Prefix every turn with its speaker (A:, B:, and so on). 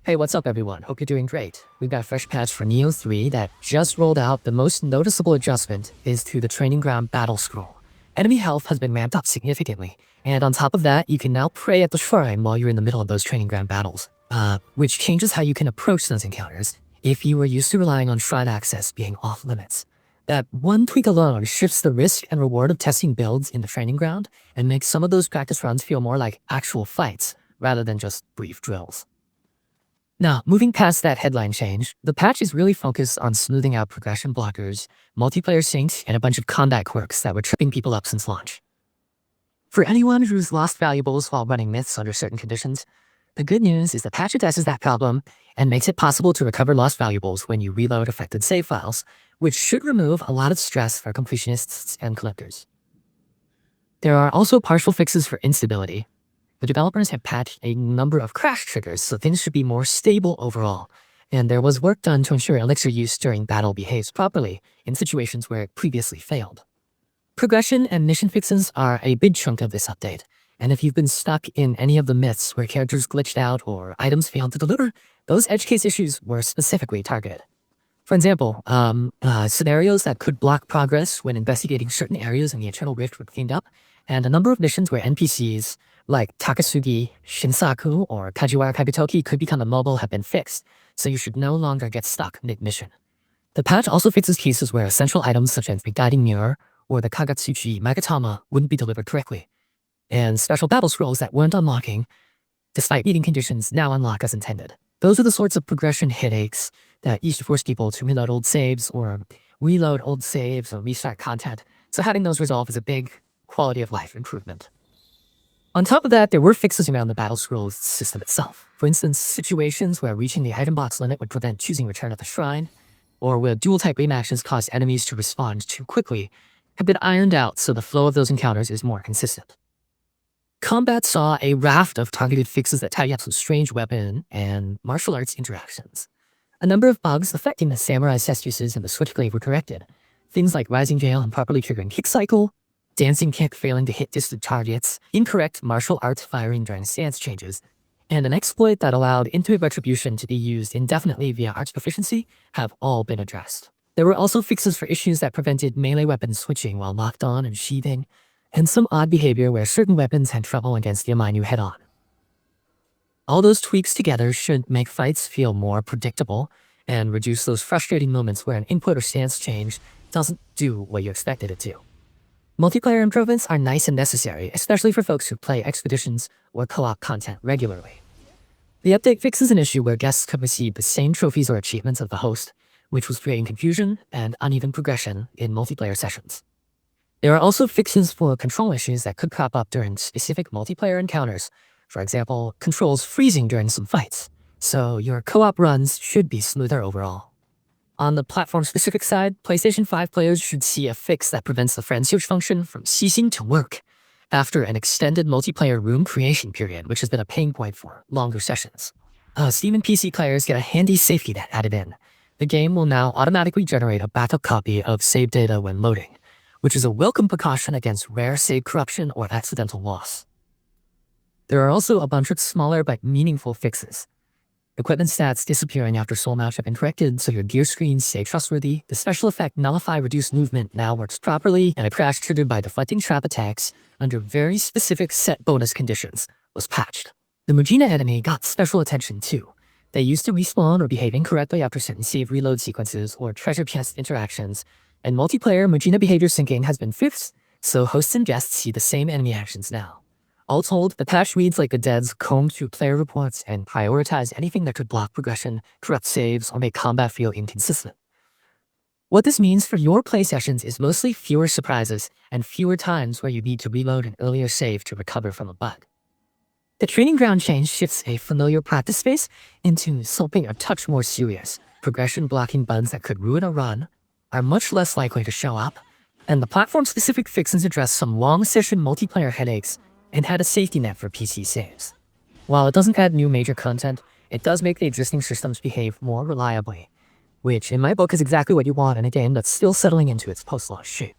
A: Hey, what's up everyone? Hope you're doing great. We've got a fresh patch for Nioh 3 that just rolled out. The most noticeable adjustment is to the training ground battle scroll. Enemy health has been ramped up significantly, and on top of that, you can now pray at the shrine while you're in the middle of those training ground battles, which changes how you can approach those encounters if you were used to relying on shrine access being off limits. That one tweak alone shifts the risk and reward of testing builds in the training ground and makes some of those practice runs feel more like actual fights rather than just brief drills. Now, moving past that headline change, the patch is really focused on smoothing out progression blockers, multiplayer syncs, and a bunch of combat quirks that were tripping people up since launch. For anyone who's lost valuables while running myths under certain conditions, the good news is the patch addresses that problem and makes it possible to recover lost valuables when you reload affected save files, which should remove a lot of stress for completionists and collectors. There are also partial fixes for instability. The developers have patched a number of crash triggers, so things should be more stable overall, and there was work done to ensure elixir use during battle behaves properly in situations where it previously failed. Progression and mission fixes are a big chunk of this update, and if you've been stuck in any of the myths where characters glitched out or items failed to deliver, those edge case issues were specifically targeted. For example, scenarios that could block progress when investigating certain areas in the Eternal Rift were cleaned up, and a number of missions where NPCs like Takasugi, Shinsaku, or Kajiwara Kabutoki could become immobile have been fixed, so you should no longer get stuck mid-mission. The patch also fixes cases where essential items such as the Guiding Mirror or the Kagatsuchi Magatama wouldn't be delivered correctly, and special battle scrolls that weren't unlocking, despite meeting conditions, now unlock as intended. Those are the sorts of progression headaches that used to force people to reload old saves or restart content, so having those resolved is a big quality of life improvement. On top of that, there were fixes around the battle scrolls system itself. For instance, situations where reaching the item box limit would prevent choosing return at the shrine, or where dual type aim actions cause enemies to respond too quickly, have been ironed out so the flow of those encounters is more consistent. Combat saw a raft of targeted fixes that tied up some strange weapon and martial arts interactions. A number of bugs affecting the samurai sestuses and the switchblade were corrected. Things like rising jail and properly triggering kick cycle, dancing kick failing to hit distant targets, incorrect martial arts firing during stance changes, and an exploit that allowed intuitive retribution to be used indefinitely via arts proficiency have all been addressed. There were also fixes for issues that prevented melee weapon switching while locked on and sheathing, and some odd behavior where certain weapons had trouble against the mine you head on. All those tweaks together should make fights feel more predictable and reduce those frustrating moments where an input or stance change doesn't do what you expected it to. Multiplayer improvements are nice and necessary, especially for folks who play expeditions or co-op content regularly. The update fixes an issue where guests could receive the same trophies or achievements of the host, which was creating confusion and uneven progression in multiplayer sessions. There are also fixes for control issues that could crop up during specific multiplayer encounters, for example, controls freezing during some fights, so your co-op runs should be smoother overall. On the platform-specific side, PlayStation 5 players should see a fix that prevents the friend search function from ceasing to work after an extended multiplayer room creation period, which has been a pain point for longer sessions. Steam and PC players get a handy safety net added in. The game will now automatically generate a backup copy of save data when loading, which is a welcome precaution against rare save corruption or accidental loss. There are also a bunch of smaller but meaningful fixes. Equipment stats disappearing after soul match have been corrected, so your gear screens stay trustworthy. The special effect Nullify Reduced Movement now works properly, and a crash triggered by deflecting trap attacks under very specific set bonus conditions was patched. The Mujina enemy got special attention too. They used to respawn or behave incorrectly after certain save reload sequences or treasure chest interactions, and multiplayer Mujina behavior syncing has been fixed, so hosts and guests see the same enemy actions now. All told, the patch reads like the devs combed through player reports and prioritized anything that could block progression, corrupt saves, or make combat feel inconsistent. What this means for your play sessions is mostly fewer surprises and fewer times where you need to reload an earlier save to recover from a bug. The training ground change shifts a familiar practice space into something a touch more serious. Progression blocking bugs that could ruin a run are much less likely to show up, and the platform-specific fixes address some long-session multiplayer headaches and had a safety net for PC saves. While it doesn't add new major content, it does make the existing systems behave more reliably, which in my book is exactly what you want in a game that's still settling into its post-launch shape.